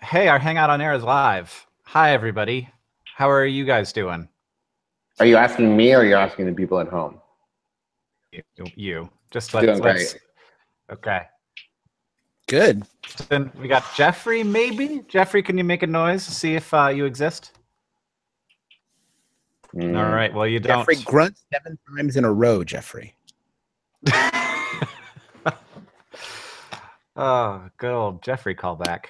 Hey, our Hangout on Air is live. Hi, everybody. How are you guys doing? Are you asking me or are you asking the people at home? You. Just Doing let's. great. Okay. Good. Then we got Jeffrey. Maybe Jeffrey. Can you make a noise to see if you exist? All right. Well, you don't. Jeffrey grunts 7 times in a row. Jeffrey. Oh, good old Jeffrey callback.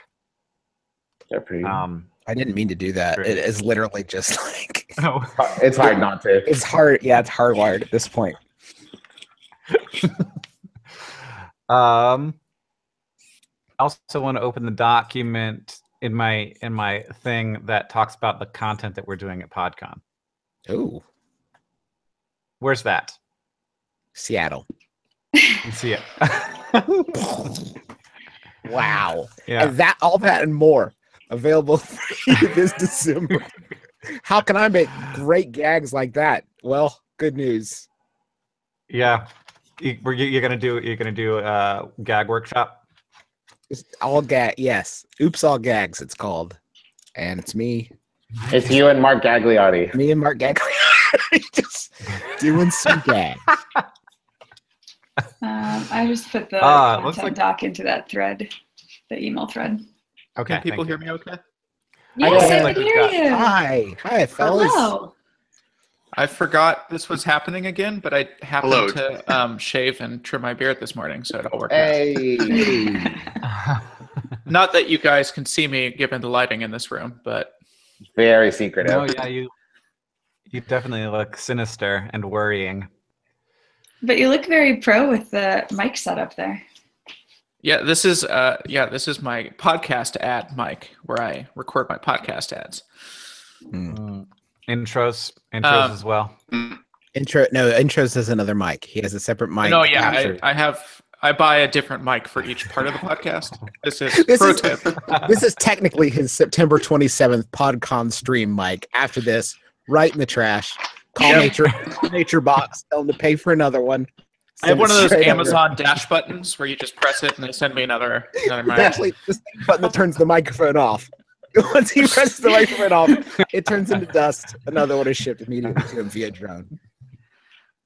Jeffrey. I didn't mean to do that. Great. It is literally just like Oh. It's hard not to. it's hard. Yeah, it's hardwired at this point. I also want to open the document in my thing that talks about the content that we're doing at PodCon. Oh, Where's that? Seattle. You see it. Wow. Yeah. And all that and more available for you this December. How can I make great gags like that? Well, good news. Yeah. You're gonna do a gag workshop. Just all gag. Yes. Oops, all gags. It's called, and it's me. It's you and Mark Gagliotti. Me and Mark Gagliardi just doing some gags. I just put the looks content like- doc into that thread, the email thread. Okay. Can people thank hear you. me okay? Yes, looks I like can we've hear got- you. Hi, fellas. Hello. I forgot this was happening again, but I happened Hello. to shave and trim my beard this morning, so it all worked out. Hey. Not that you guys can see me given the lighting in this room, but Very secretive. No, yeah, you definitely look sinister and worrying. But you look very pro with the mic setup there. yeah, this is my podcast ad mic where I record my podcast ads. Intros as well. Intros has another mic. He has a separate mic. No, yeah, captured. I buy a different mic for each part of the podcast. This is This pro is- tip. This is technically his September 27th PodCon stream mic. After this, right in the trash. Call Nature Box. Tell him to pay for another one. I have one of those Straight up. Amazon dash buttons where you just press it and they send me another mic. Actually, the same button that turns the microphone off. Once he presses the microphone off, it turns into dust. Another one is shipped immediately to him via drone.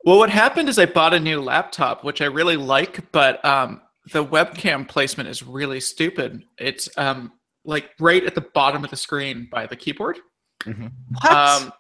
Well, what happened is I bought a new laptop, which I really like, but the webcam placement is really stupid. It's like right at the bottom of the screen by the keyboard. What?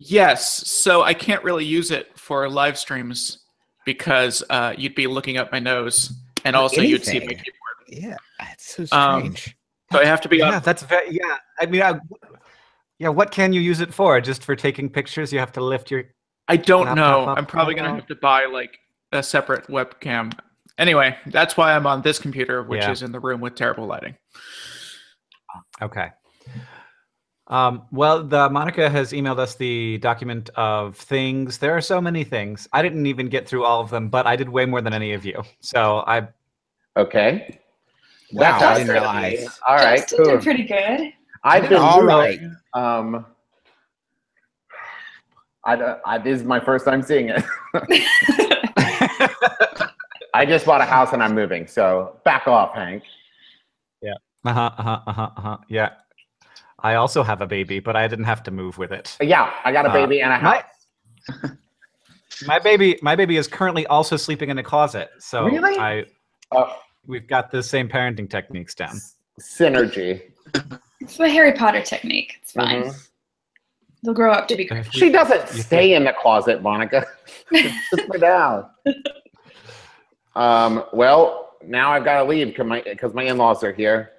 Yes, so I can't really use it for live streams because you'd be looking up my nose, and also you'd see my Anything. keyboard. Yeah, that's so strange. So I have to be Yeah, on. that's very. Yeah, I mean, what can you use it for? Just for taking pictures? You have to lift your. I don't laptop know. up I'm probably and gonna out. have to buy like a separate webcam. Anyway, that's why I'm on this computer, which Yeah. is in the room with terrible lighting. Okay. Well, Monica has emailed us the document of things. There are so many things. I didn't even get through all of them, but I did way more than any of you. So I. Okay. Wow, That's I didn't awesome. realize. All right, Justin cool. did pretty good. I've been All doing, right. this is my first time seeing it. I just bought a house and I'm moving, so back off, Hank. Yeah. I also have a baby, but I didn't have to move with it. Yeah, I got a baby and a house. My baby is currently also sleeping in a closet. So Really? Oh, we've got the same parenting techniques down. synergy. It's the Harry Potter technique. It's fine. Mhm. They'll grow up to be great. She doesn't stay in the closet, Monica. Just put down. Well, now I've got to leave because my in-laws are here,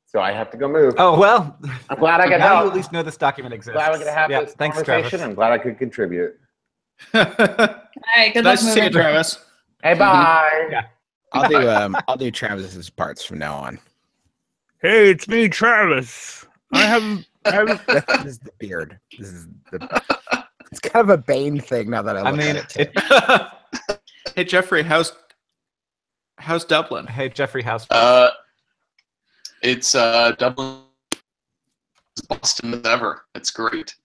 so I have to go move. Oh well. I'm glad I could now you help. at least know this document exists. Glad we could have this Thanks, conversation. Travis. I'm glad I could contribute. All right, good Nice luck to see you, moving. Travis. Hey, bye. Yeah. I'll do Travis's parts from now on. Hey, it's me, Travis. I have This is the beard. It's kind of a Bane thing now that I look mean, at it. Hey Jeffrey, how's Dublin? Hey, Jeffrey House. It's Dublin, Boston as ever. It's great.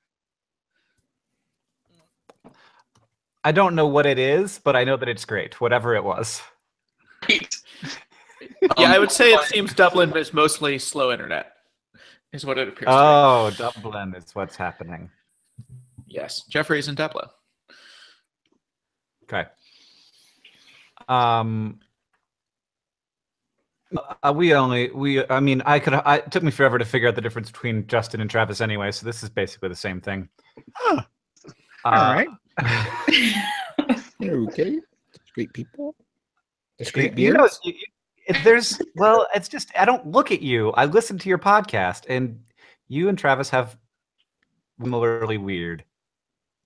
I don't know what it is, but I know that it's great, whatever it was. Great. Yeah, I would say it seems Dublin is mostly slow internet, is what it appears to Oh, Dublin is what's happening. be. Yes, Jeffrey's in Dublin. Okay. I mean, it took me forever to figure out the difference between Justin and Travis anyway, so this is basically the same thing. Huh. All right. Okay. Discreet people. Discreet beards. It's just, I don't look at you. I listen to your podcast, and you and Travis have similarly weird.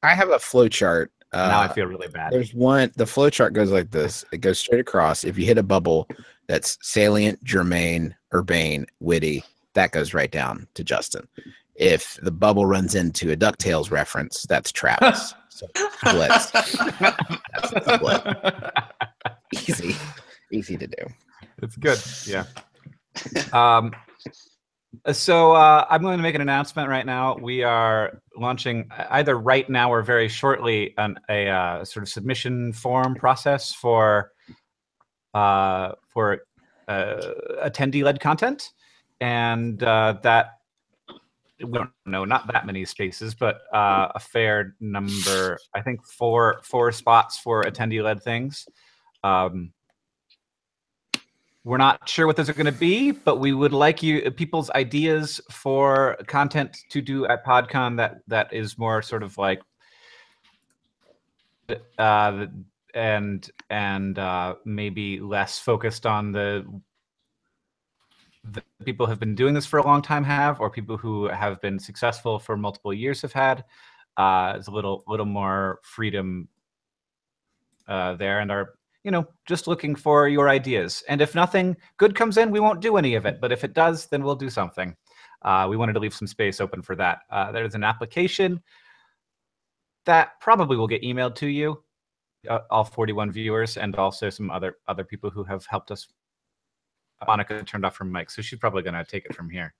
I have a flow chart. Now I feel really bad. There's one. The flow chart goes like this. It goes straight across. If you hit a bubble that's salient, germane, urbane, witty, that goes right down to Justin. If the bubble runs into a DuckTales reference, that's Travis. So splits. That's the split. Easy to do. It's good. Yeah. So I'm going to make an announcement right now. We are launching either right now or very shortly a sort of submission form process for attendee-led content, and that we don't know, not that many spaces, but a fair number. I think four spots for attendee-led things. We're not sure what those are going to be, but we would like people's ideas for content to do at PodCon that is more sort of like and maybe less focused on the people who have been doing this for a long time or people who have been successful for multiple years have had. It's a little more freedom there, and are just looking for your ideas. And if nothing good comes in, we won't do any of it. But if it does, then we'll do something. We wanted to leave some space open for that. There's an application that probably will get emailed to you, all 41 viewers, and also some other people who have helped us. Monica turned off her mic, so she's probably going to take it from here.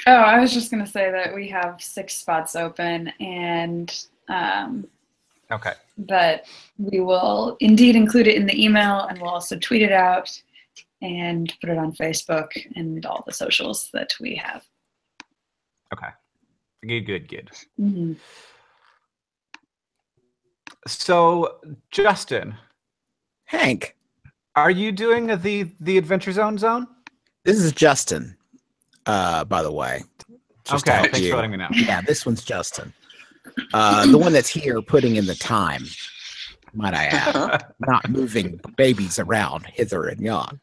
Oh, I was just going to say that we have 6 spots open, and okay. But we will indeed include it in the email, and we'll also tweet it out and put it on Facebook and all the socials that we have. Okay. Good. Mm-hmm. So, Justin. Hank. Are you doing the Adventure Zone? This is Justin, by the way. Just okay, thanks for letting me know. Yeah, this one's Justin. The one that's here putting in the time, might I add, not moving babies around hither and yon.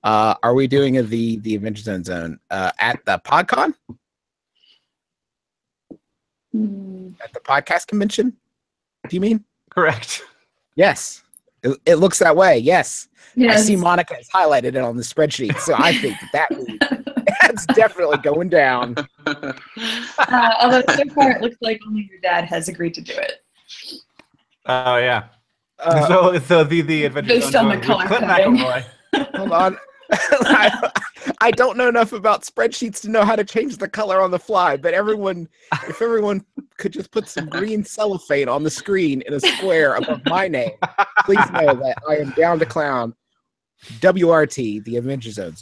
Are we doing the Adventure Zone at the PodCon? At the podcast convention? Do you mean? Correct. Yes. It looks that way. Yes. Yes. I see Monica has highlighted it on the spreadsheet, so I think that's definitely going down. Although so far it looks like only your dad has agreed to do it. Oh yeah. So the Adventure based Zone on the color Clint coding. McElroy. Hold on. I don't know enough about spreadsheets to know how to change the color on the fly, but if everyone could just put some green cellophane on the screen in a square above my name, please know that I am down to clown. WRT, the Adventure Zone.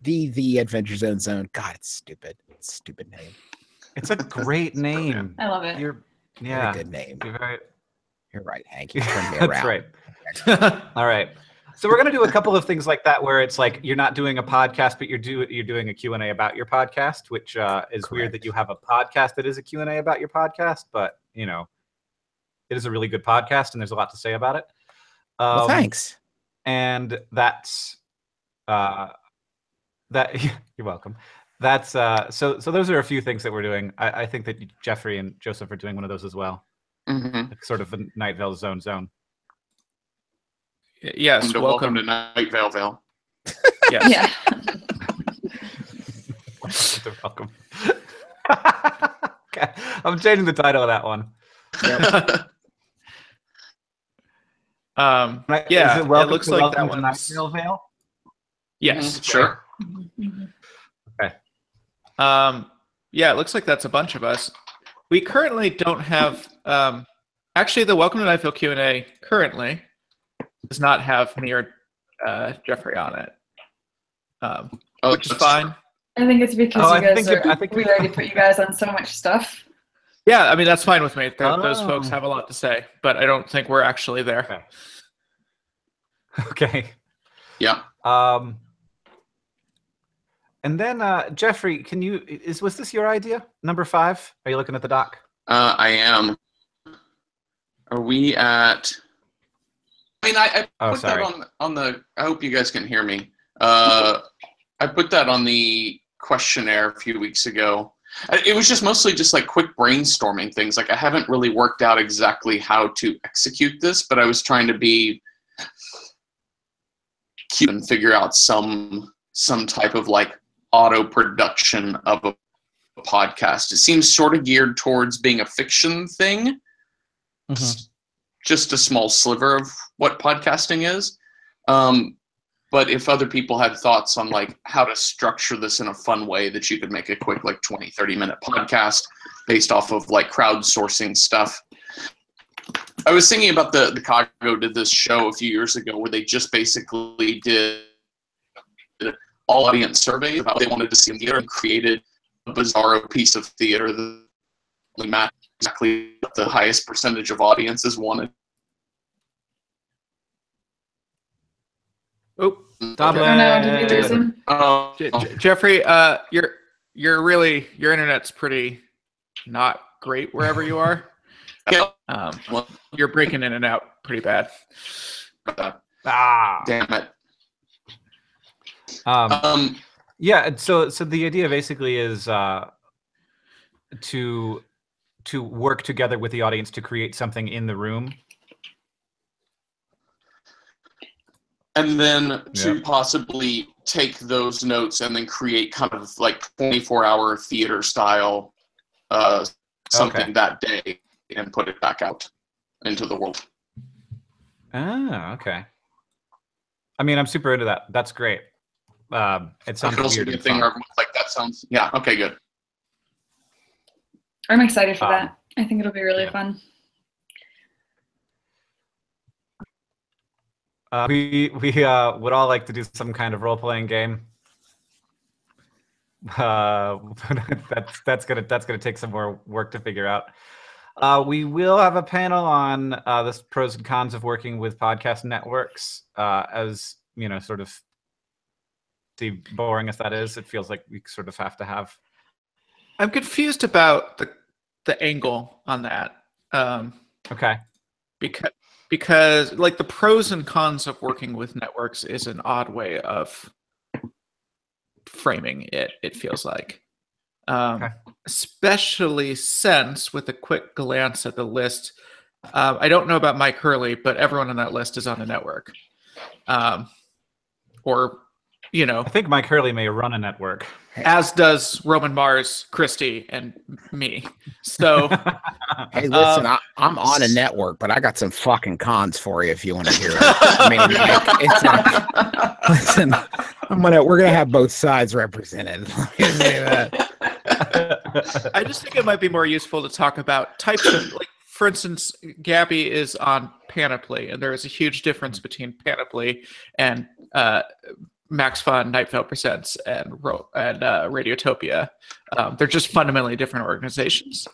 The Adventure Zone. God, it's stupid. It's a stupid name. It's a great name. I love it. Very good name. You're right, Hank. You turned me around. That's right. All right. So we're going to do a couple of things like that, where it's like you're not doing a podcast, but you're doing a Q&A about your podcast, which is Correct. weird that you have a podcast that is a Q&A about your podcast, but it is a really good podcast and there's a lot to say about it. Well, thanks. And that's that. You're welcome. That's so those are a few things that we're doing. I think that Jeffrey and Joseph are doing one of those as well. Mm-hmm. Sort of a Night Vale zone. Yes, Welcome to Night Vale. Yes. Yeah. Welcome. Okay. I'm changing the title of that one. Yeah, Is it welcome looks to like Welcome that to one's. Night Vale? Yes. Sure. Okay. Yeah, it looks like that's a bunch of us. We currently don't have. Actually, the Welcome to Night Vale Q&A currently does not have me or Jeffrey on it, Oh, which is that's fine. I think it's because Oh, you guys I think we already put you guys on so much stuff. Yeah, I mean that's fine with me. Those folks Oh. have a lot to say, but I don't think we're actually there. Okay. Yeah. And then Jeffrey, was this your idea? Number 5? Are you looking at the doc? I am. Are we at? I mean, I put that on the. I hope you guys can hear me. I put that on the questionnaire a few weeks ago. It was just mostly just like quick brainstorming things. Like I haven't really worked out exactly how to execute this, but I was trying to be cute and figure out some type of like auto production of a podcast. It seems sort of geared towards being a fiction thing. Just a small sliver of what podcasting is. But if other people had thoughts on like how to structure this in a fun way that you could make a quick like 20, 30-minute podcast based off of like crowdsourcing stuff. I was thinking about the Chicago did this show a few years ago where they just basically did all audience surveys about what they wanted to see in theater and created a bizarro piece of theater that matched exactly what the highest percentage of audiences wanted. Oh, Stop Oh no, did we lose him? Jeffrey, your internet's pretty not great wherever you are. You're breaking in and out pretty bad. Damn it. Yeah, so the idea basically is to work together with the audience to create something in the room. And then to possibly take those notes and then create kind of like 24-hour theater style something that day and put it back out into the world. Ah, okay. I mean, I'm super into that. That's great. It sounds weird and fun. Like that sounds, yeah, okay, good. I'm excited for that. I think it'll be really fun. We would all like to do some kind of role-playing game. That's gonna take some more work to figure out. We will have a panel on the pros and cons of working with podcast networks. As you know, sort of boring as that is, it feels like we sort of have to have. I'm confused about the angle on that. Okay. Because like the pros and cons of working with networks is an odd way of framing it. It feels like, especially since with a quick glance at the list, I don't know about Mike Hurley, but everyone on that list is on a network, or you know, I think Mike Hurley may run a network, as does Roman Mars, Christy, and me. So, hey, listen, I'm on a network, but I got some fucking cons for you if you want to hear it. I mean, like, it's like, listen, we're gonna have both sides represented. Let me say that. I just think it might be more useful to talk about types of, like, for instance, Gabby is on Panoply, and there is a huge difference between Panoply and Max Fun, Night Vale Presents, and Radiotopia. They're just fundamentally different organizations.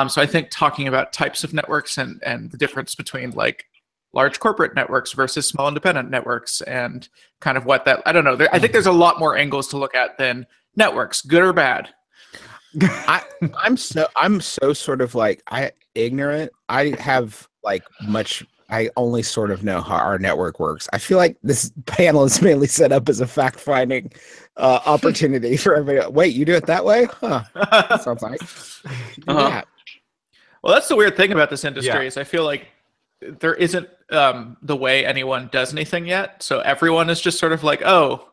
So I think talking about types of networks and the difference between like large corporate networks versus small independent networks and kind of what that, I don't know. I think there's a lot more angles to look at than networks, good or bad. I'm so sort of like ignorant. I have like much. I only sort of know how our network works. I feel like this panel is mainly set up as a fact-finding opportunity for everybody. Wait, you do it that way? Huh. That sounds nice. Yeah. Well, that's the weird thing about this industry is I feel like there isn't the way anyone does anything yet. So everyone is just sort of like, oh,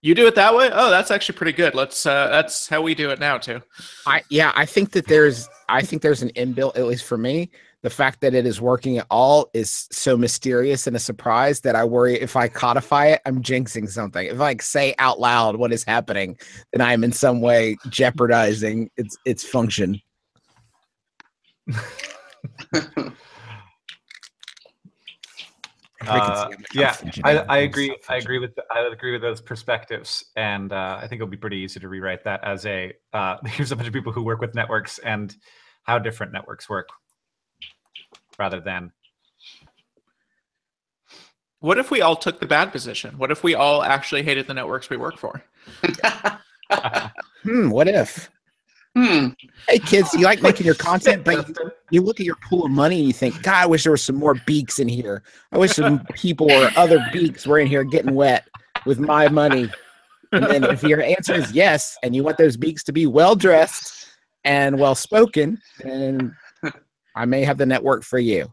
you do it that way? Oh, that's actually pretty good. Let's that's how we do it now too. I think there's an inbuilt, at least for me, the fact that it is working at all is so mysterious and a surprise that I worry if I codify it, I'm jinxing something. If I say out loud what is happening, then I am in some way jeopardizing its function. Yeah, I agree. I agree with those perspectives, and I think it'll be pretty easy to rewrite that as a here's a bunch of people who work with networks and how different networks work, rather than. What if we all took the bad position? What if we all actually hated the networks we work for? What if? Hmm. Hey kids, you like making your content, but you look at your pool of money and you think, God, I wish there was some more beaks in here. I wish some people or other beaks were in here getting wet with my money. And then if your answer is yes, and you want those beaks to be well dressed and well spoken, then I may have the network for you.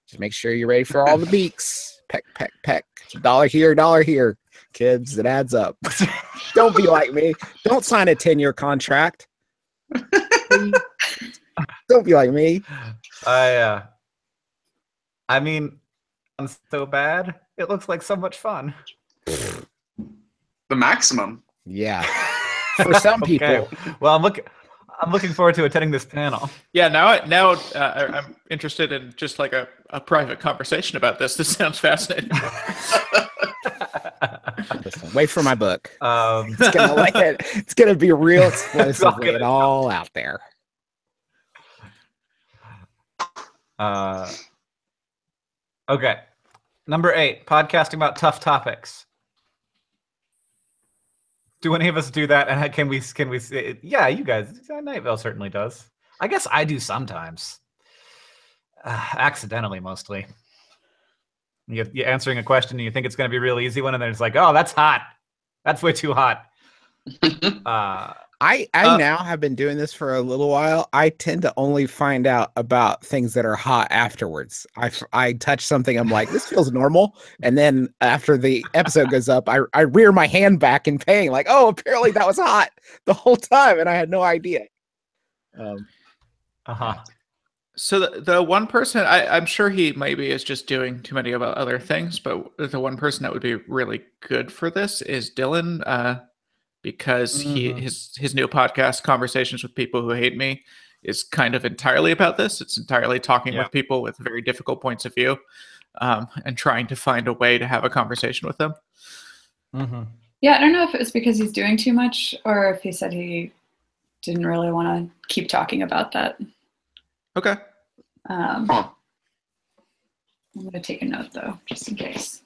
Just make sure you're ready for all the beaks. Peck, peck, peck. $1 here, kids. It adds up. Don't be like me. Don't sign a 10-year contract. Don't be like me. I mean, it's so bad. It looks like so much fun. The maximum. Yeah. For some people. Well, I'm looking forward to attending this panel. Yeah, now I'm interested in just like a private conversation about this. This sounds fascinating. Listen, wait for my book. It's gonna be real explosive. Lay it all out there. Okay. Number 8, podcasting about tough topics. Do any of us do that? And can we say, yeah, you guys, Nightvale certainly does. I guess I do sometimes. Accidentally, mostly. You're answering a question and you think it's going to be a real easy one, and then it's like, oh, that's hot. That's way too hot. I now have been doing this for a little while. I tend to only find out about things that are hot afterwards. I touch something, I'm like, this feels normal. And then after the episode goes up, I rear my hand back in pain, like, oh, apparently that was hot the whole time, and I had no idea. So the one person, I'm sure he maybe is just doing too many about other things, but the one person that would be really good for this is Dylan, because his new podcast, Conversations with People Who Hate Me, is kind of entirely about this. It's entirely talking with people with very difficult points of view, and trying to find a way to have a conversation with them. Yeah, I don't know if it was because he's doing too much or if he said he didn't really want to keep talking about that. Okay. I'm going to take a note, though, just in case.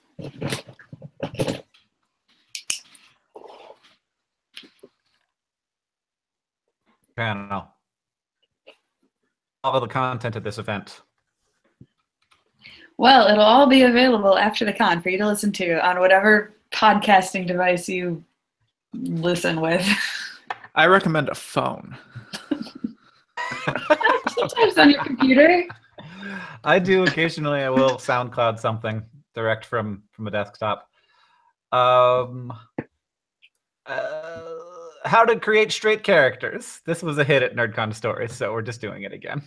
Panel. All of the content at this event. Well, it'll all be available after the con for you to listen to on whatever podcasting device you listen with. I recommend a phone. Sometimes on your computer. I do occasionally. I will SoundCloud something direct from a desktop. How to create straight characters. This was a hit at NerdCon Stories, so we're just doing it again.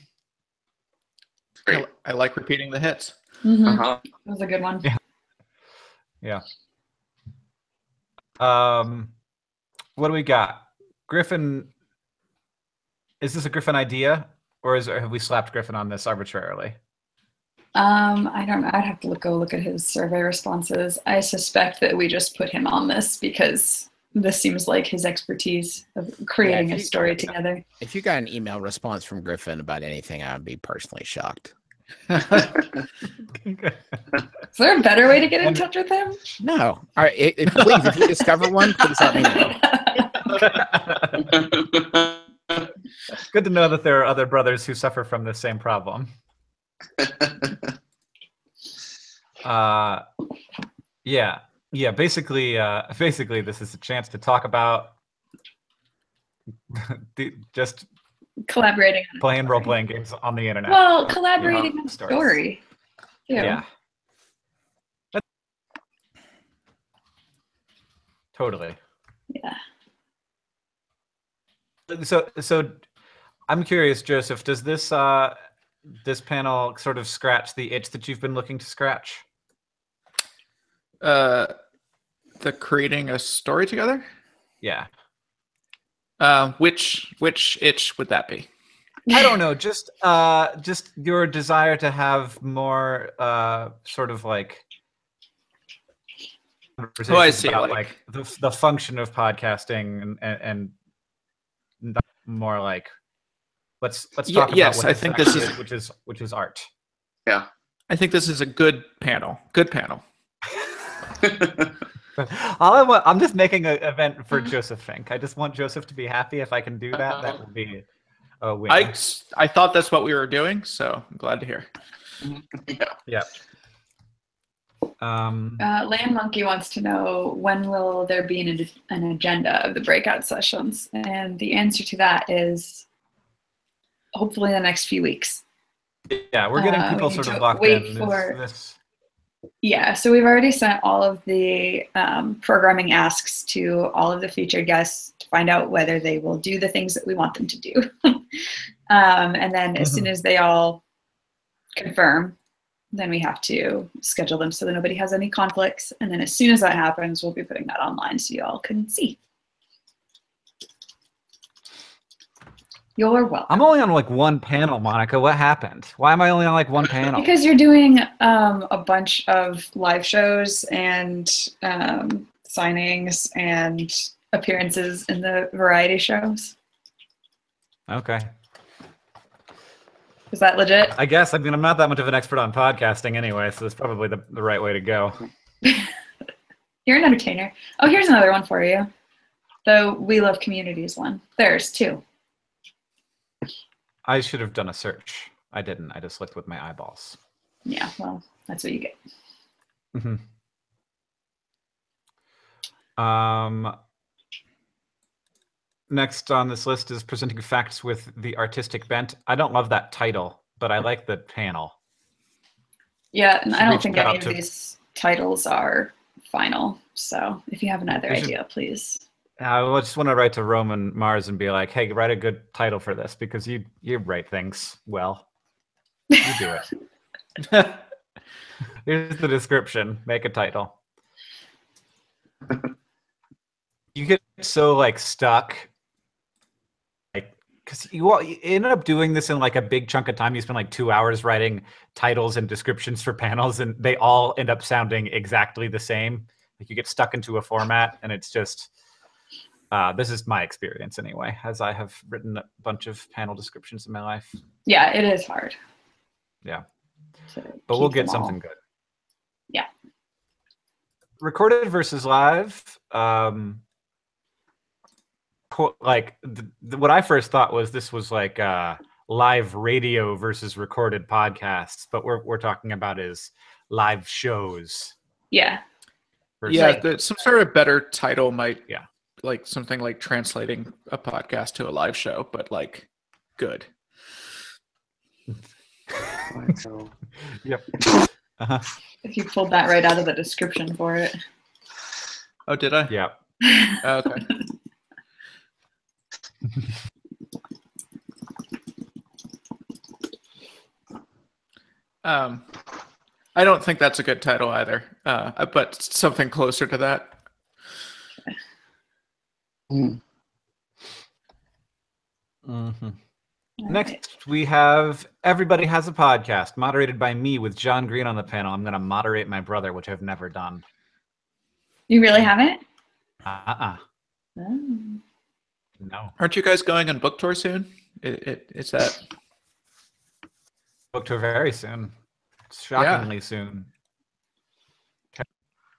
Great. I like repeating the hits. That was a good one. Yeah. What do we got? Griffin. Is this a Griffin idea, or have we slapped Griffin on this arbitrarily? I don't know. I'd have to go look at his survey responses. I suspect that we just put him on this because this seems like his expertise of creating a story together. If you got an email response from Griffin about anything, I would be personally shocked. Is there a better way to get in touch with him? No. All right. Please, if you discover one, please let me know. Good to know that there are other brothers who suffer from the same problem. Yeah. Basically, this is a chance to talk about just collaborating, playing role-playing games on the internet. Well, collaborating on story. Yeah. Totally. Yeah. So I'm curious, Joseph, does this panel sort of scratch the itch that you've been looking to scratch? The creating a story together? Yeah. Which itch would that be? I don't know, just your desire to have more sort of like conversations see, about like- the function of podcasting and not more like let's talk about yes, what I this think this actually is- which is art. Yeah. I think this is a good panel. Good panel. I'm just making an event for Joseph Fink. I just want Joseph to be happy. If I can do that, that will be a win. I thought that's what we were doing, so I'm glad to hear. Yeah. Land Monkey wants to know, when will there be an agenda of the breakout sessions? And the answer to that is hopefully in the next few weeks. Yeah, we're getting people we need sort of to locked wait in. for- Yeah, so we've already sent all of the programming asks to all of the featured guests to find out whether they will do the things that we want them to do. And then as soon as they all confirm, then we have to schedule them so that nobody has any conflicts. And then as soon as that happens, we'll be putting that online so you all can see. You're welcome. I'm only on like one panel, Monica. What happened? Why am I only on like one panel? Because you're doing a bunch of live shows and signings and appearances in the variety shows. Okay. Is that legit? I guess. I mean, I'm not that much of an expert on podcasting anyway, so it's probably the right way to go. You're an entertainer. Oh, here's another one for you. The We Love Communities one. There's two. I should have done a search. I didn't. I just looked with my eyeballs. Yeah, well, that's what you get. Next on this list is presenting facts with the artistic bent. I don't love that title, but I like the panel. Yeah, and I don't Reached think any out of to- these titles are final. So if you have another We should- idea, please. I just want to write to Roman Mars and be like, "Hey, write a good title for this because you write things well. You do it." Here's the description. Make a title. You get so like stuck, like because you end up doing this in like a big chunk of time. You spend like 2 hours writing titles and descriptions for panels, and they all end up sounding exactly the same. Like you get stuck into a format, and it's just. This is my experience anyway, as I have written a bunch of panel descriptions in my life. Yeah, it is hard. Yeah. to But we'll keep get them all. something good. Yeah. Recorded versus live. Like what I first thought was this was like live radio versus recorded podcasts, but we're talking about is live shows. Yeah. versus- Yeah, some sort of better title might, Yeah. like something like translating a podcast to a live show, but like good. Yep. Uh-huh. If you pulled that right out of the description for it. Oh, did I? Yeah. Oh, okay. I don't think that's a good title either, but something closer to that. Next, we have Everybody Has a Podcast, moderated by me with John Green on the panel. I'm going to moderate my brother, which I've never done. You really haven't? Uh-uh. Oh. No. Aren't you guys going on book tour soon? It's that. Book tour very soon. Shockingly soon.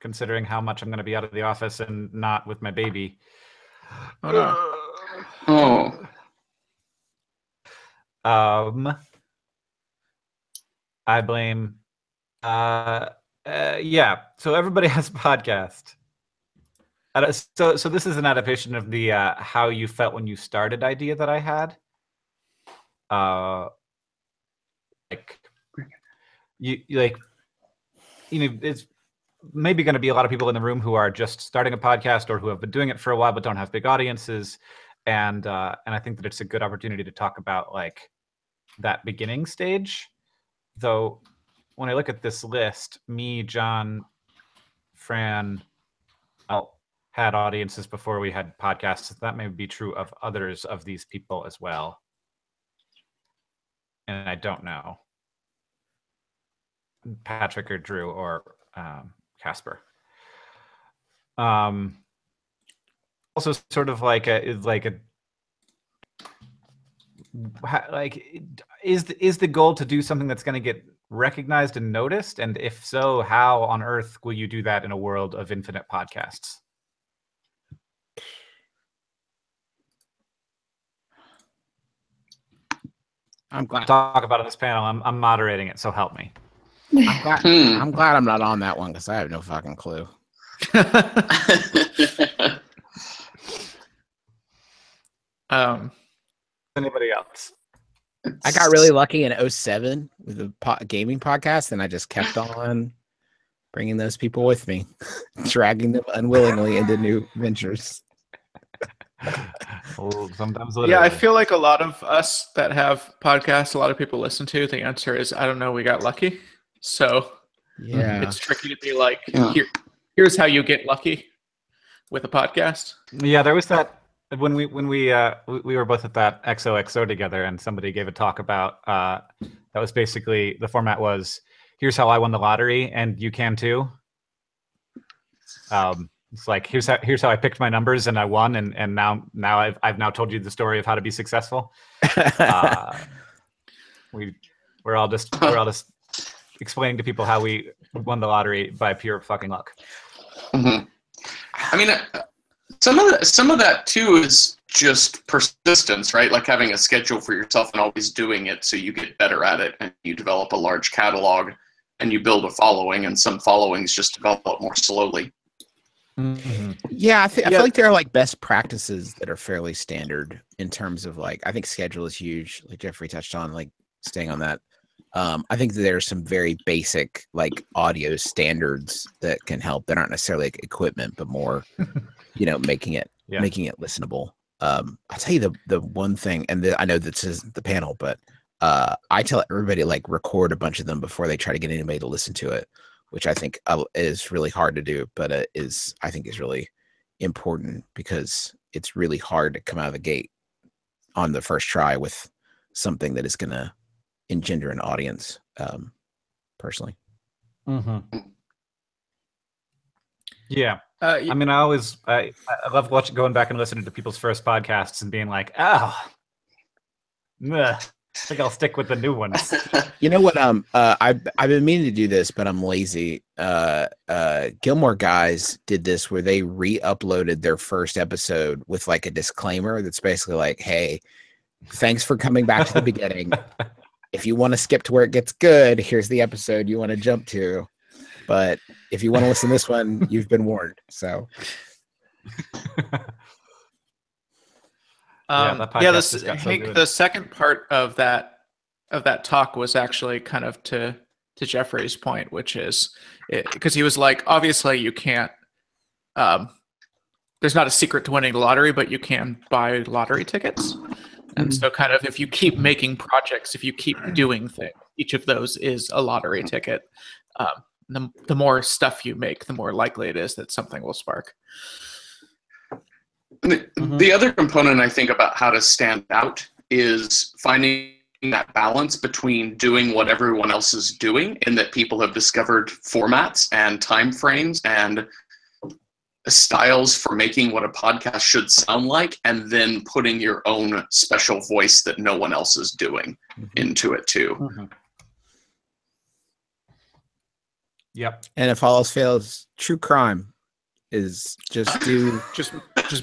Considering how much I'm going to be out of the office and not with my baby. Oh no. Oh. I blame. Yeah. So everybody has a podcast. So this is an adaptation of the how you felt when you started idea that I had. Like you like, you know, it's maybe going to be a lot of people in the room who are just starting a podcast or who have been doing it for a while but don't have big audiences, and I think that it's a good opportunity to talk about like that beginning stage. Though when I look at this list, me, John, Fran, had audiences before we had podcasts. That may be true of others of these people as well. and I don't know Patrick or Drew or Casper. Also, sort of like is the goal to do something that's going to get recognized and noticed? And if so, how on earth will you do that in a world of infinite podcasts? I'm glad. Talk about it in this panel. I'm moderating it, so help me. I'm glad I'm not on that one because I have no fucking clue. Anybody else? I got really lucky in 2007 with the gaming podcast, and I just kept on bringing those people with me, dragging them unwillingly into new ventures. Well, sometimes Yeah, I literally. feel like a lot of us that have podcasts, a lot of people listen to, the answer is, I don't know, we got lucky. So Yeah, it's tricky to be like, Yeah. here's how you get lucky with a podcast. Yeah, there was that when we were both at that XOXO together, and somebody gave a talk about that was basically the format was, here's how I won the lottery, and you can too. It's like here's how I picked my numbers and I won, and now I've now told you the story of how to be successful. We're all just explaining to people how we won the lottery by pure fucking luck. Mm-hmm. I mean, some of that too is just persistence, right? Like having a schedule for yourself and always doing it, so you get better at it and you develop a large catalog and you build a following. And some followings just develop more slowly. Mm-hmm. Yeah, I feel like there are like best practices that are fairly standard in terms of like, I think schedule is huge, like Jeffrey touched on, like staying on that. I think that there are some very basic like audio standards that can help, that aren't necessarily like equipment, but more, making it listenable. I'll tell you the one thing, and I know this is the panel, but I tell everybody like record a bunch of them before they try to get anybody to listen to it, which I think is really hard to do, but I think is really important, because it's really hard to come out of the gate on the first try with something that is going to engender an audience, personally. Mm-hmm. Yeah. I mean, I love going back and listening to people's first podcasts and being like, I think I'll stick with the new ones. You know what? I've been meaning to do this, but I'm lazy. Gilmore Guys did this where they re-uploaded their first episode with like a disclaimer that's basically like, "Hey, thanks for coming back to the beginning. If you want to skip to where it gets good, here's the episode you want to jump to. But if you want to listen to this one, you've been warned." So. That podcast just got so Hank, good. the second part of that talk was actually kind of to Jeffrey's point, which is because he was like, obviously you can't. There's not a secret to winning the lottery, but you can buy lottery tickets. And so kind of if you keep making projects, if you keep doing things, each of those is a lottery ticket. The more stuff you make, the more likely it is that something will spark. The other component I think about how to stand out is finding that balance between doing what everyone else is doing, in that people have discovered formats and time frames and styles for making what a podcast should sound like, and then putting your own special voice that no one else is doing into it too. Mm-hmm. Yep. And if all else fails, true crime is just do just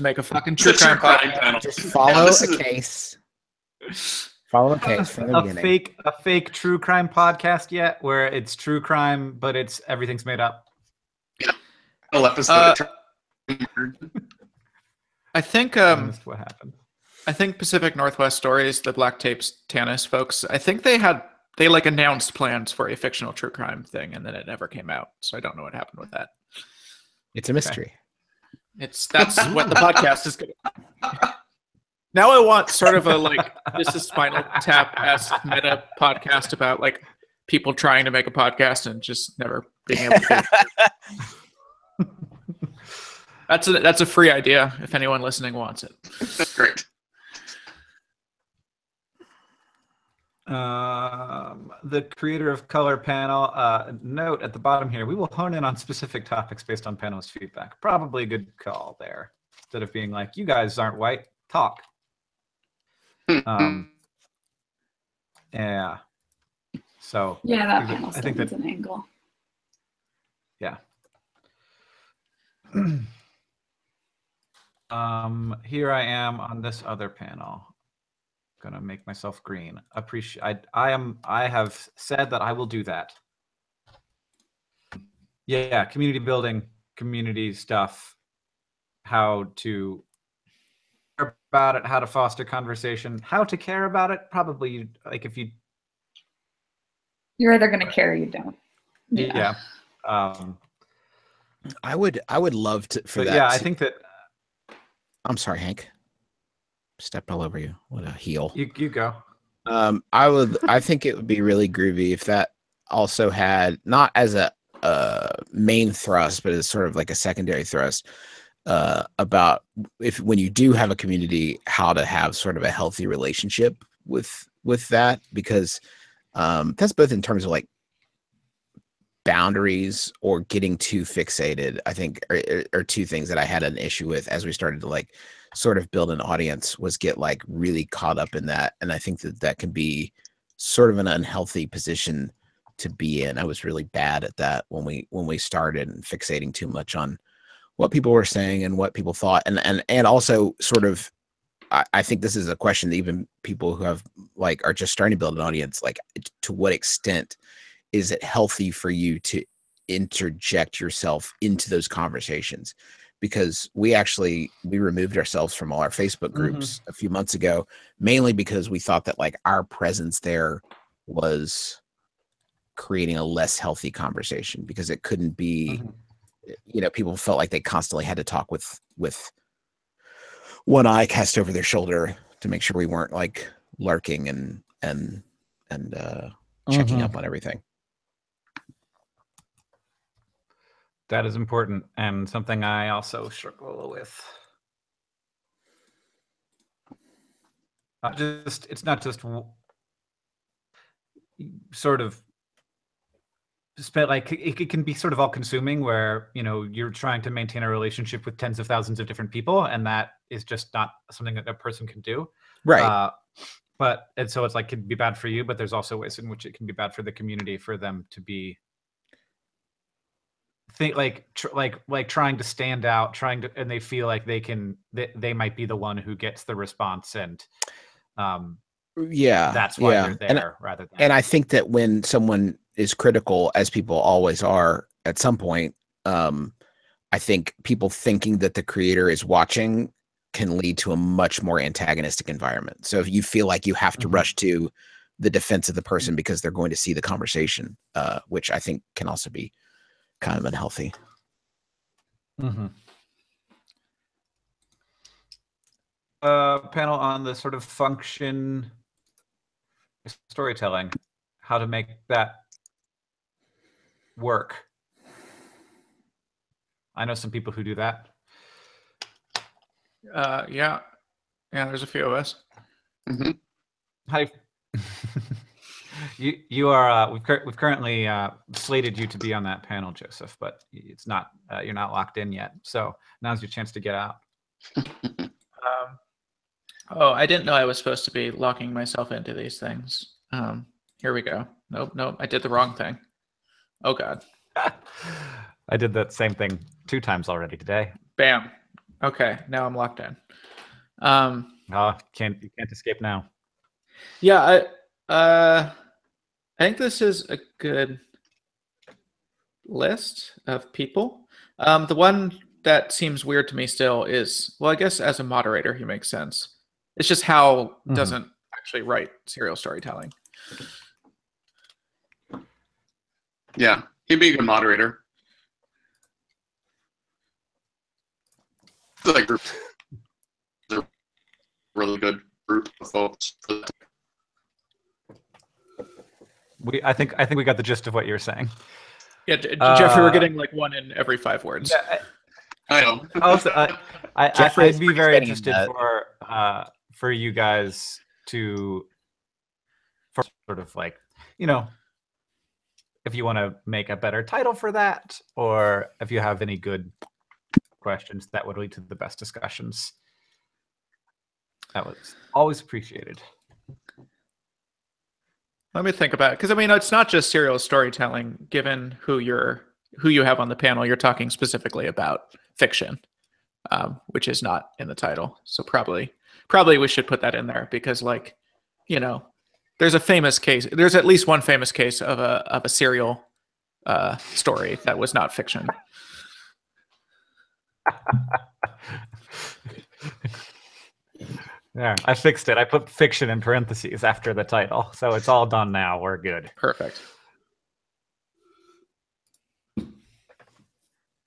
make a fucking true crime panel. just follow a case. Follow a case from the beginning. A fake true crime podcast yet, where it's true crime, but everything's made up. Yeah. Whole episode. I think That's what happened. I think Pacific Northwest Stories, the Black Tapes Tanis folks, I think they like announced plans for a fictional true crime thing, and then it never came out. So I don't know what happened with that. It's a mystery. That's what the podcast is going to. Now I want sort of a like this is Spinal Tap-esque meta podcast about like people trying to make a podcast and just never being able to. That's a free idea if anyone listening wants it. That's great. The creator of color panel, note at the bottom here, we will hone in on specific topics based on panelist feedback. Probably a good call there. Instead of being like, you guys aren't white, talk. Yeah. So Yeah, that panel I still think needs that, an angle. yeah. Here I am on this other panel. Gonna make myself green. I have said that I will do that. Yeah, community building, community stuff, how to care about it, how to foster conversation, how to care about it. Probably like if you. You're either going to care or you don't. Yeah. I would love to for that. Yeah, I think that. I'm sorry, Hank. Stepped all over you. What a heel. You go. I think it would be really groovy if that also had, not as a main thrust, but as sort of like a secondary thrust, about when you do have a community, how to have sort of a healthy relationship with that, because that's both in terms of like boundaries or getting too fixated, I think are two things that I had an issue with as we started to like sort of build an audience, was get like really caught up in that. And I think that can be sort of an unhealthy position to be in. I was really bad at that when we started, and fixating too much on what people were saying and what people thought. And also sort of, I think this is a question that even people who have like are just starting to build an audience, like to what extent is it healthy for you to interject yourself into those conversations? Because we removed ourselves from all our Facebook groups a few months ago, mainly because we thought that like our presence there was creating a less healthy conversation, because it couldn't be, people felt like they constantly had to talk with one eye cast over their shoulder to make sure we weren't like lurking and checking up on everything. That is important, and something I also struggle with. It's not just sort of spent like it can be sort of all consuming, where you're trying to maintain a relationship with tens of thousands of different people, and that is just not something that a person can do. Right. And so it's like, can be bad for you, but there's also ways in which it can be bad for the community, for them to be trying to stand out, and they feel like they might be the one who gets the response, and that's why they're there, rather than. And I think that when someone is critical, as people always are at some point, I think people thinking that the creator is watching can lead to a much more antagonistic environment. So if you feel like you have to rush to the defense of the person because they're going to see the conversation, which I think can also be kind of unhealthy. Panel on the sort of function storytelling, how to make that work. I know some people who do that. Yeah, there's a few of us. Hi. You are. We've currently slated you to be on that panel, Joseph, but it's not. You're not locked in yet. So now's your chance to get out. I didn't know I was supposed to be locking myself into these things. Here we go. Nope. I did the wrong thing. Oh God. I did that same thing 2 times already today. Bam. Okay, now I'm locked in. You can't escape now. Yeah, I think this is a good list of people. The one that seems weird to me still is, well, I guess as a moderator, he makes sense. It's just how doesn't actually write serial storytelling. Yeah, he'd be a good moderator. The group is a really good group of folks. I think we got the gist of what you're saying. Yeah, Jeffrey, we're getting like 1 in every 5 words. Yeah, I know. Also, I'd be very interested for you guys to sort of like, if you want to make a better title for that, or if you have any good questions that would lead to the best discussions. That was always appreciated. Let me think about it, because I mean, it's not just serial storytelling. Given who you have on the panel, you're talking specifically about fiction, which is not in the title. So probably we should put that in there, because there's a famous case. There's at least one famous case of a serial story that was not fiction. Yeah, I fixed it. I put fiction in parentheses after the title, so it's all done now. We're good. Perfect.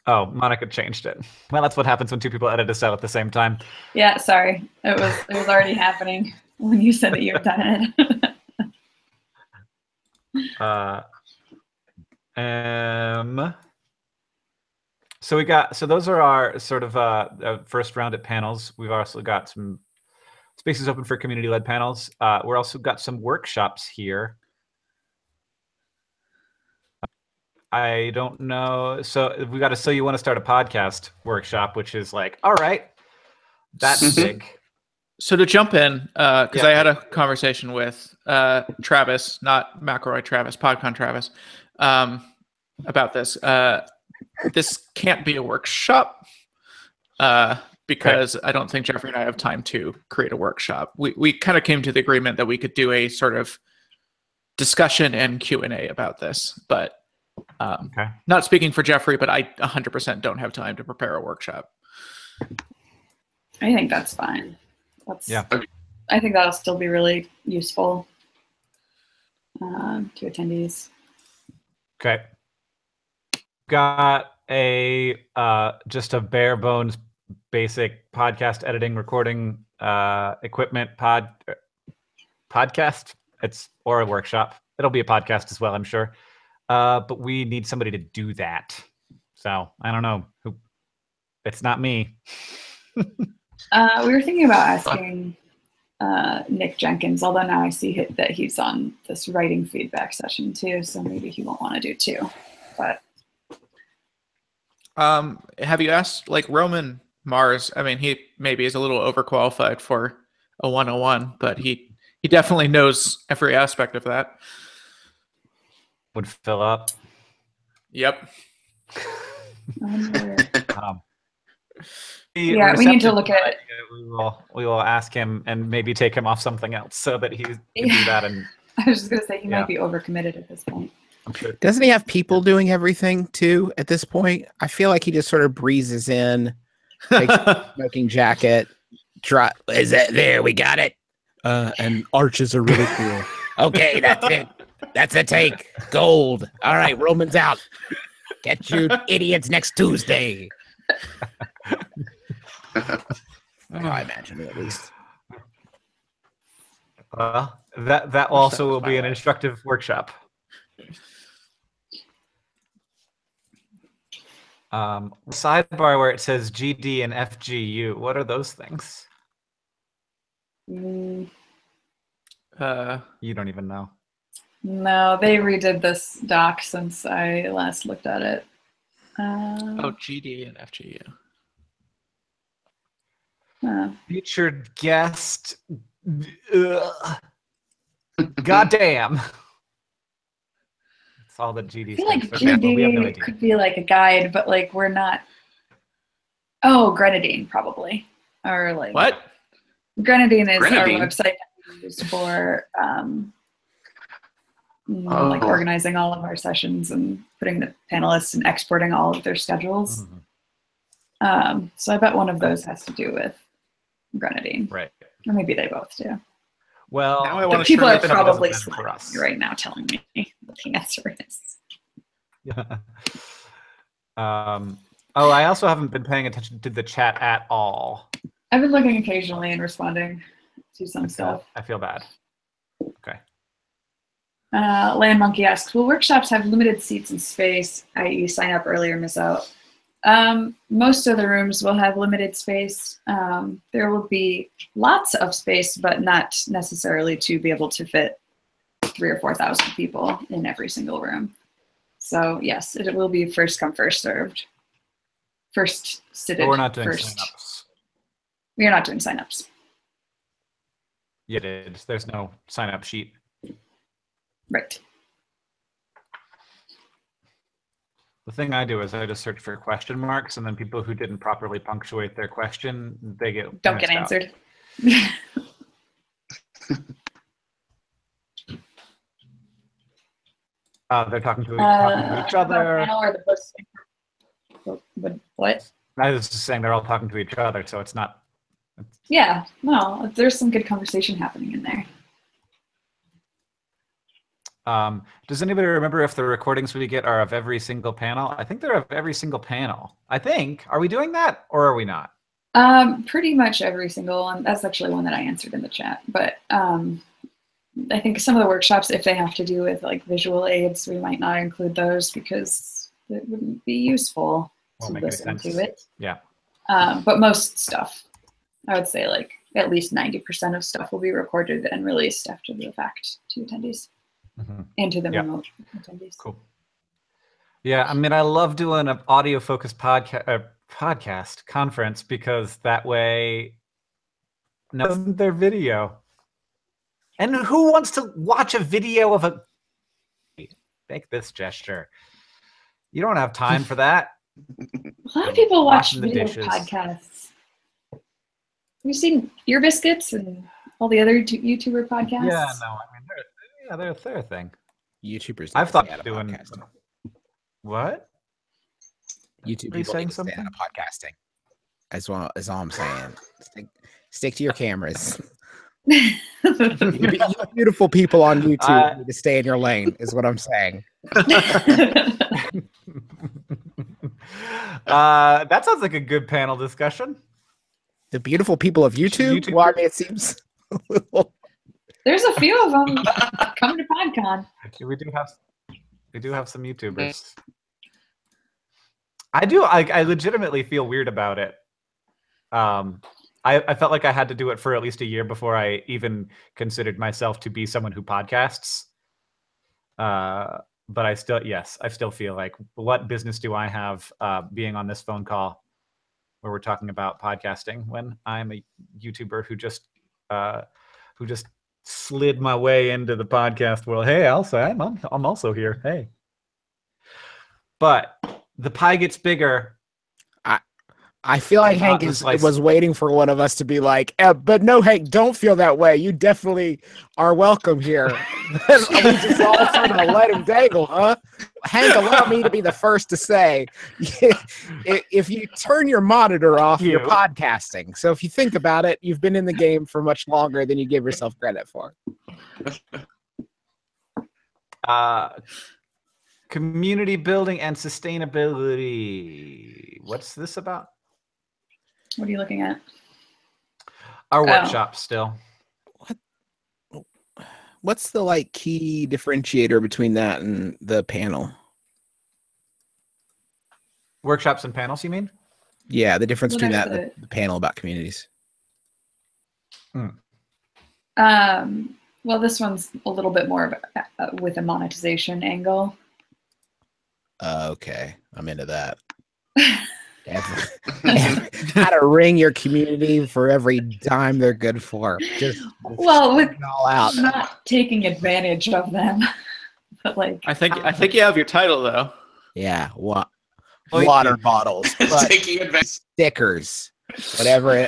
Oh, Monica changed it. Well, that's what happens when two people edit a set at the same time. Yeah, sorry. It was already happening when you said that you had done it. So those are our sort of first round at panels. We've also got some spaces open for community-led panels. We're also got some workshops here. I don't know. So we got a So You Want to Start a Podcast workshop, which is like, all right, that's big. So to jump in, because I had a conversation with Travis, not McElroy Travis, PodCon Travis, about this. This can't be a workshop because I don't think Jeffrey and I have time to create a workshop. We kind of came to the agreement that we could do a sort of discussion and Q&A about this, but not speaking for Jeffrey, but I 100% don't have time to prepare a workshop. I think that's fine. I think that'll still be really useful to attendees. Okay. Got a just a bare bones basic podcast editing recording equipment podcast. Or a workshop. It'll be a podcast as well, I'm sure. But we need somebody to do that. So I don't know who. It's not me. We were thinking about asking Nick Jenkins, although now I see that he's on this writing feedback session too, so maybe he won't want to do two. But have you asked Roman Mars? I mean, he maybe is a little overqualified for a 101, but he definitely knows every aspect of that. Would fill up. Yep. We need to look at it. We will ask him and maybe take him off something else so that he can do that. And I was just going to say he might be overcommitted at this point. I'm sure. Doesn't he have people doing everything too at this point? I feel like he just sort of breezes in, takes a smoking jacket. Is that there? We got it. And arches are really cool. Okay, that's it. That's a take. Gold. All right, Roman's out. Get you idiots next Tuesday. I imagine at least. Well, that also will be an instructive workshop. Sidebar where it says GD and FGU. What are those things? You don't even know. No, they redid this doc since I last looked at it. GD and FGU. Featured guest. Goddamn. That's all that GD. I feel like GD could be like a guide, but we're not. Oh, Grenadine probably, or what? Grenadine is our website that we use for organizing all of our sessions and putting the panelists and exporting all of their schedules. Mm-hmm. So I bet one of those has to do with Grenadine. Right. Or maybe they both do. Well, now I want to people are probably slamming me right now telling me what the answer is. Yeah. I also haven't been paying attention to the chat at all. I've been looking occasionally and responding to some stuff. I feel bad. Okay. Land Monkey asks, will workshops have limited seats and space, i.e. sign up early or miss out? Most of the rooms will have limited space. There will be lots of space, but not necessarily to be able to fit like 3,000 or 4,000 people in every single room. So yes, it will be first come, first served. First seated. But we're not doing first. signups. We are not doing signups. Yet there's no sign up sheet. Right. The thing I do is I just search for question marks, and then people who didn't properly punctuate their question, they don't get missed out. answered. They're talking to each other. Panel or the what? I was just saying they're all talking to each other, so it's not. Yeah, no, there's some good conversation happening in there. Does anybody remember if the recordings we get are of every single panel? I think they're of every single panel. I think. Are we doing that or are we not? Pretty much every single one. That's actually one that I answered in the chat. But I think some of the workshops, if they have to do with like visual aids, we might not include those because it wouldn't be useful to listen to it. Yeah. But most stuff, I would say like at least 90% of stuff will be recorded and released after the fact to attendees and to the remote attendees. Cool. Yeah, I mean, I love doing an audio-focused podcast conference because that way, no, isn't there video? And who wants to watch a video of a? Make this gesture. You don't have time for that. A lot of people watch Washing the video dishes. podcasts. Have you seen Ear Biscuits and all the other YouTuber podcasts? Yeah, no, I mean, they're a thing. YouTubers. I've thought of doing podcasting. What? YouTube Are you people saying need to stay something? out of podcasting. As well as all I'm saying. Stick to your cameras. You beautiful people on YouTube need to stay in your lane, is what I'm saying. That sounds like a good panel discussion. The beautiful people of YouTube. Well, I mean, it seems a little. There's a few of them coming to PodCon. We do have some YouTubers. I legitimately feel weird about it. I felt like I had to do it for at least a year before I even considered myself to be someone who podcasts. But I still feel like, what business do I have being on this phone call where we're talking about podcasting when I'm a YouTuber who just slid my way into the podcast world. Hey, also, I'm also here. Hey, but the pie gets bigger. I feel like Hank was waiting for one of us to be like, but no, Hank, don't feel that way. You definitely are welcome here. We just all sort of let him dangle, huh? Hank, allow me to be the first to say, if you turn your monitor off, you're podcasting. So if you think about it, you've been in the game for much longer than you give yourself credit for. Community building and sustainability. What's this about? What are you looking at? Our workshop still. What's the like key differentiator between that and the panel? Workshops and panels, you mean? Yeah, the difference between that and the panel about communities. Well, this one's a little bit more of with a monetization angle. Okay, I'm into that. How to ring your community for every dime they're good for. Just with all out. Not taking advantage of them, but like I think you have your title though. Yeah, water bottles, Taking advantage. stickers,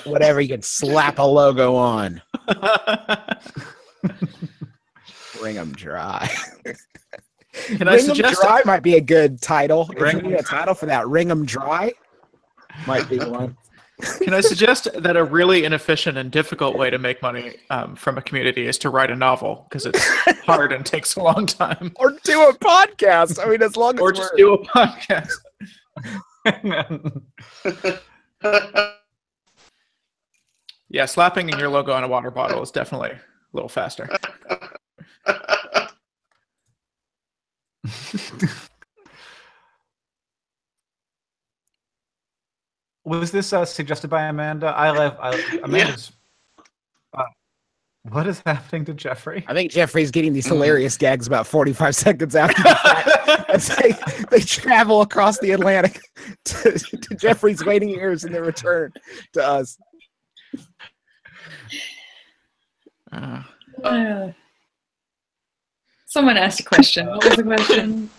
whatever you can slap a logo on. Ring them dry. Can I suggest dry might be a good title. If you need a title for that, ring them dry might be one. Can I suggest that a really inefficient and difficult way to make money from a community is to write a novel because it's hard and takes a long time, or do a podcast? I mean, as long as or just do a podcast. Yeah, slapping in your logo on a water bottle is definitely a little faster. Was this suggested by Amanda? Amanda's. What is happening to Jeffrey? I think Jeffrey's getting these hilarious gags about 45 seconds after the fact as they travel across the Atlantic to Jeffrey's waiting ears and then return to us. Someone asked a question. What was the question?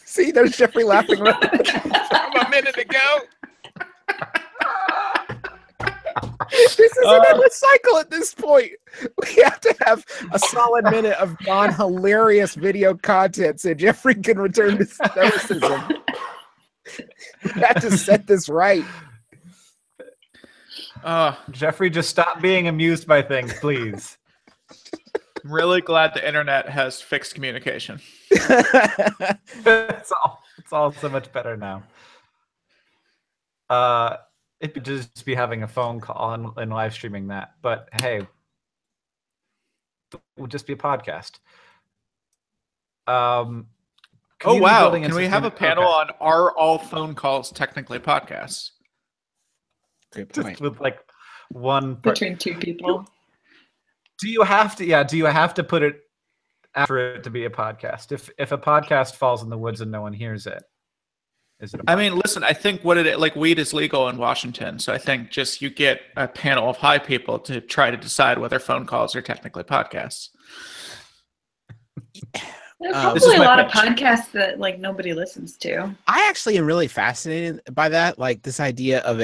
See, there's Jeffrey laughing from a minute ago. This is an endless cycle at this point. We have to have a solid minute of non-hilarious video content so Jeffrey can return to stoicism. We have to set this right. Jeffrey, just stop being amused by things, please. I'm really glad the internet has fixed communication. It's all so much better now. It could just be having a phone call and live streaming that, but hey, it would just be a podcast. Oh wow! Can we have a panel on are all phone calls technically podcasts? Good point. Just with like one Between two people. Do you have to? Yeah. Do you have to put it after it to be a podcast? If a podcast falls in the woods and no one hears it, is it? I mean, listen. I think weed is legal in Washington, so I think just you get a panel of high people to try to decide whether phone calls are technically podcasts. There's probably a lot of podcasts that like nobody listens to. I actually am really fascinated by that. Like this idea of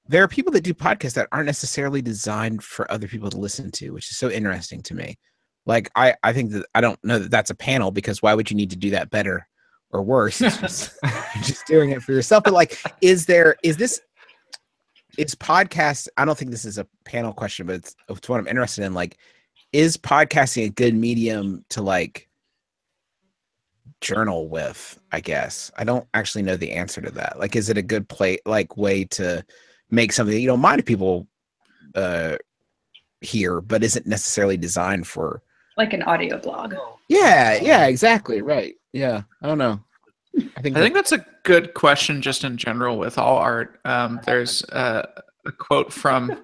there are people that do podcasts that aren't necessarily designed for other people to listen to, which is so interesting to me. Like I think that I don't know that that's a panel because why would you need to do that better or worse? It's just, you're just doing it for yourself. But like, is podcast? I don't think this is a panel question, but it's what I'm interested in. Like, is podcasting a good medium to like journal with? I guess I don't actually know the answer to that. Like, is it a good way to make something that you don't mind if people hear, but isn't necessarily designed for like an audio blog? Yeah, exactly, right. Yeah, I don't know. I think that's a good question just in general with all art. There's a quote from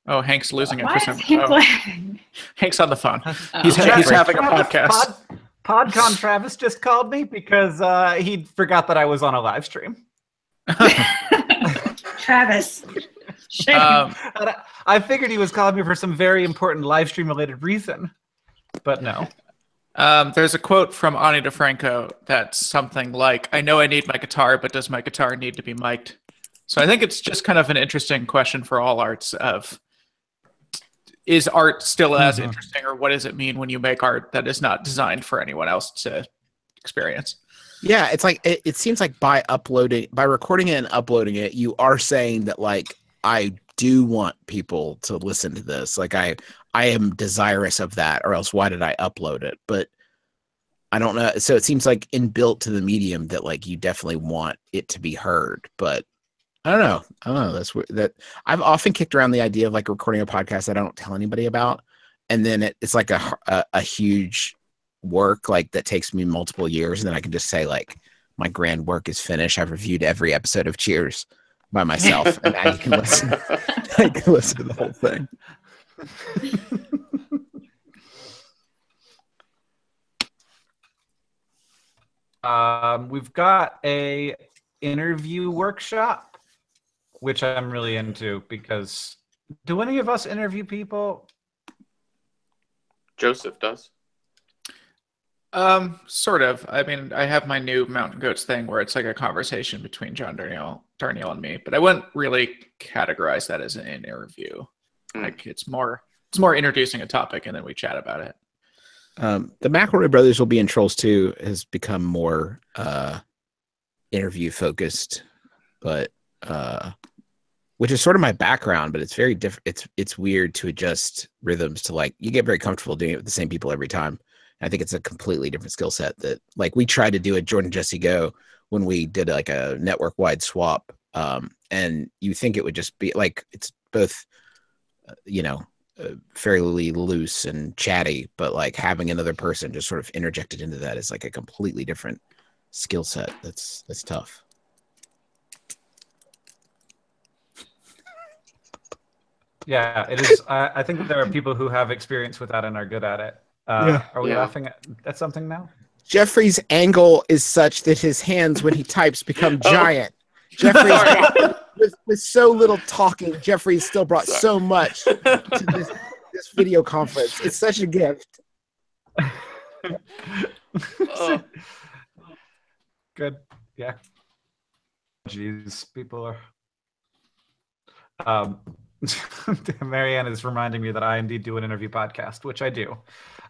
Hank's losing it for some reason. Hank's on the phone. He's having a podcast. PodCon Travis just called me because he forgot that I was on a live stream. Travis. I figured he was calling me for some very important live stream related reason, but no. There's a quote from Ani DeFranco that's something like, I know I need my guitar, but does my guitar need to be mic'd? So I think it's just kind of an interesting question for all arts of, is art still as interesting, or what does it mean when you make art that is not designed for anyone else to experience? Yeah, it's like it seems like by recording it and uploading it, you are saying that like I do want people to listen to this. Like I am desirous of that, or else why did I upload it? But I don't know. So it seems like inbuilt to the medium that like you definitely want it to be heard. But I don't know. That's that I've often kicked around the idea of like recording a podcast that I don't tell anybody about, and then it's like a huge work like that takes me multiple years, and then I can just say like my grand work is finished. I've reviewed every episode of Cheers by myself, and now you can listen. I can listen to the whole thing. We've got a interview workshop, which I'm really into because do any of us interview people? Joseph does. Sort of. I mean, I have my new Mountain Goats thing where it's like a conversation between John Darnielle and me, but I wouldn't really categorize that as an interview. Like it's more introducing a topic and then we chat about it. The McElroy brothers will be in Trolls 2 has become more interview focused, but which is sort of my background, but it's very different. It's weird to adjust rhythms to like you get very comfortable doing it with the same people every time. I think it's a completely different skill set that like we tried to do at Jordan Jesse Go when we did like a network wide swap. And you think it would just be like, it's both, fairly loose and chatty, but like having another person just sort of interjected into that is like a completely different skill set. That's tough. Yeah, it is. I think that there are people who have experience with that and are good at it. Yeah. Are we Yeah. laughing at something now? Jeffrey's angle is such that his hands, when he types, become Oh. giant. Jeffrey's Sorry. with so little talking, Jeffrey's still brought Sorry. so much to this video conference. It's such a gift. Oh. Good. Yeah. Jeez, people are. Marianne is reminding me that I indeed do an interview podcast, which I do.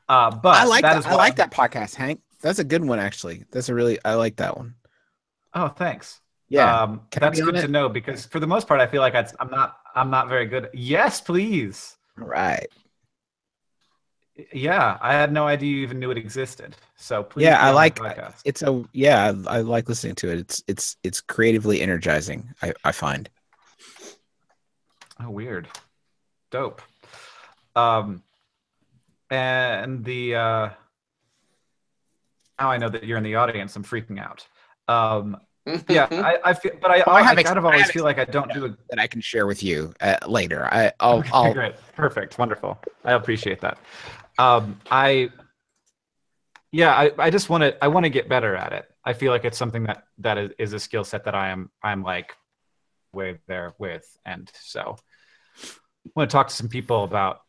But I like that. is I like that podcast, Hank. That's a good one, actually. I like that one. Oh, thanks. Yeah. Can I That's be on good it? to know because for the most part, I feel like I'm not very good. Yes, please. All right. Yeah, I had no idea you even knew it existed. So please. Yeah, be I on my like podcast. I like listening to it. It's creatively energizing, I find. Oh, weird. Dope. And the now I know that you're in the audience. I'm freaking out. Yeah, I feel, but I kind of always feel like I don't do it. That I can share with you later. Okay, great, perfect, wonderful. I appreciate that. I just want to get better at it. I feel like it's something that is a skill set that I'm like way there with, and so I want to talk to some people about.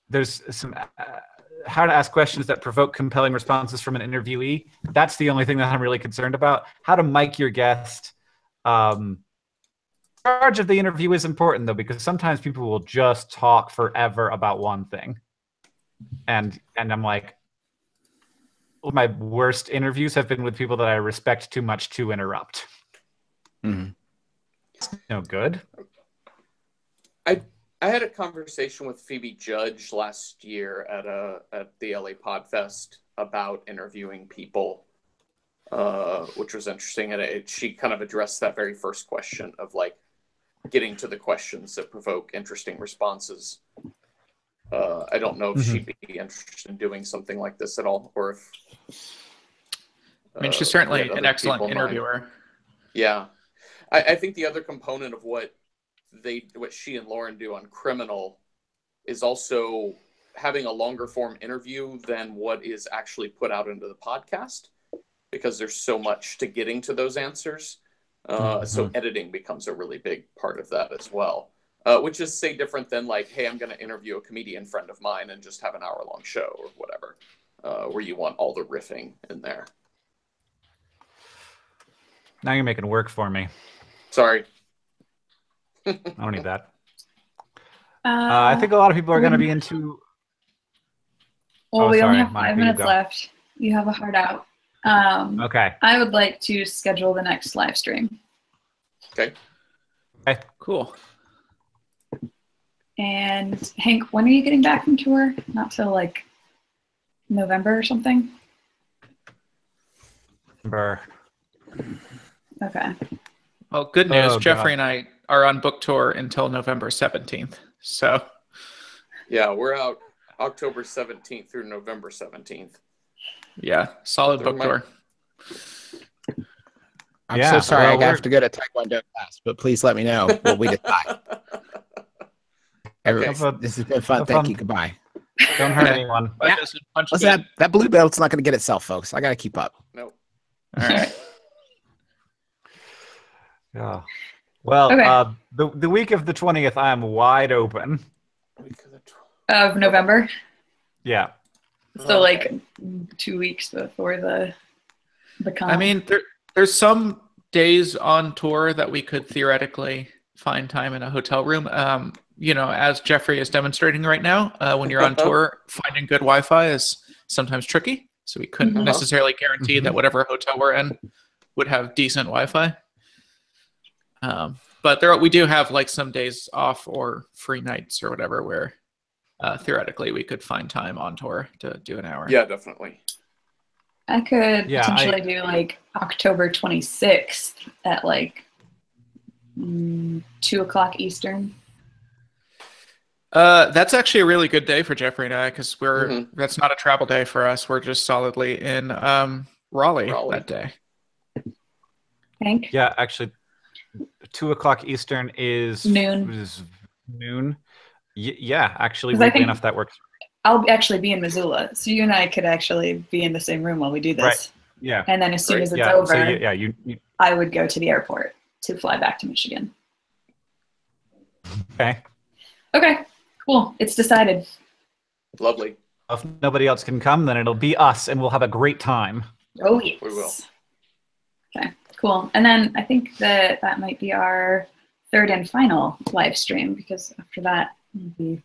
There's some how to ask questions that provoke compelling responses from an interviewee. That's the only thing that I'm really concerned about. How to mic your guest. Charge of the interview is important though, because sometimes people will just talk forever about one thing, and I'm like, my worst interviews have been with people that I respect too much to interrupt. Mhm. No good. I had a conversation with Phoebe Judge last year at the LA Podfest about interviewing people, which was interesting. And she kind of addressed that very first question of like getting to the questions that provoke interesting responses. I don't know if she'd be interested in doing something like this at all, or if. I mean, she's certainly we had an other excellent people in mind. interviewer. Yeah, I think the other component of what she and Lauren do on Criminal is also having a longer form interview than what is actually put out into the podcast, because there's so much to getting to those answers. So editing becomes a really big part of that as well, which is say different than like, hey, I'm going to interview a comedian friend of mine and just have an hour-long show or whatever, where you want all the riffing in there. Now you're making work for me. Sorry. I don't need that. I think a lot of people are going to be into. Well, we only sorry, have Monica, 5 you minutes go. left. You have a hard out. Okay. I would like to schedule the next live stream. Okay. Okay. Cool. And Hank, when are you getting back from tour? Not till like November or something? Burr. Okay. Well, good news. Oh, Jeffrey God. and I are on book tour until November 17th. So, Yeah, we're out October 17th through November 17th. yeah, solid book tour. I'm Yeah, so sorry. well, I have to go to Taekwondo class, but please let me know what we decide. Okay. This has been fun. Have Thank fun. you. Goodbye. Don't hurt anyone. Yeah. Listen, that blue belt's not going to get itself, folks. I got to keep up. Nope. All right. Yeah. Well, Okay. the week of the 20th, I am wide open. Of November. Yeah. So like 2 weeks before the con. I mean, there's some days on tour that we could theoretically find time in a hotel room. You know, as Jeffrey is demonstrating right now, when you're on tour, finding good Wi-Fi is sometimes tricky. So we couldn't Mhm. necessarily guarantee that whatever hotel we're in would have decent Wi-Fi. But we do have like some days off or free nights or whatever where theoretically we could find time on tour to do an hour. Yeah, definitely. I could Yeah, potentially do like October 26th at like 2:00 Eastern. That's actually a really good day for Jeffrey and I because Mhm. that's not a travel day for us. We're just solidly in Raleigh Raleigh. that day. Hank? Yeah, actually, 2 o'clock Eastern is Noon. Is noon. Yeah, actually, 'Cause I weirdly think- enough, that works. I'll actually be in Missoula, so you and I could actually be in the same room while we do this. Right. Yeah. And then as soon Great. as it's Yeah. over, So you I would go to the airport to fly back to Michigan. okay? Okay, cool. It's decided. Lovely. If nobody else can come, then it'll be us, and we'll have a great time. Oh, yes. We will. Okay, cool. And then I think that might be our third and final live stream, because after that, it'll be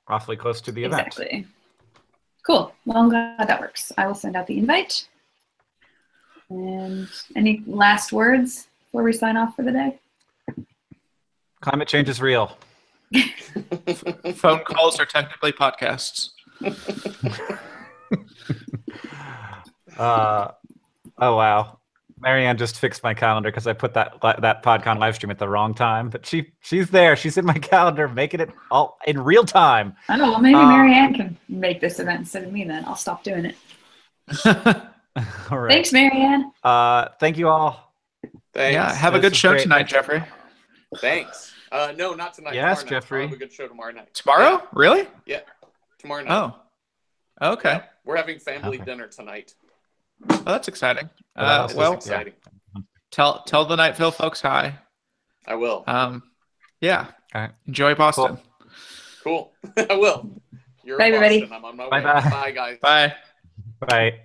Awfully close to the event. exactly. Cool. Well, I'm glad that works. I will send out the invite. And any last words before we sign off for the day? Climate change is real. Phone calls are technically podcasts. Oh wow. Marianne just fixed my calendar because I put that PodCon live stream at the wrong time. But she's there. She's in my calendar, making it all in real time. I don't know. Well, maybe Marianne can make this event instead of me then. I'll stop doing it. All right. Thanks, Marianne. Thank you all. Thanks. Yeah, have a This good is show great. tonight, Jeffrey. Thanks. No, not tonight. Yes, Tomorrow night. Jeffrey. I'll have a good show tomorrow night. Tomorrow? Really? Yeah. Tomorrow night. Oh. Okay. Yeah. We're having family Okay. dinner tonight. Oh, that's exciting. Well, Well, It's exciting. tell the Nightville folks hi. I will. Yeah. All right. Enjoy Boston. Cool. I will. You're Bye, in everybody. Boston. I'm on my way. Bye-bye. Bye, guys. Bye. Bye.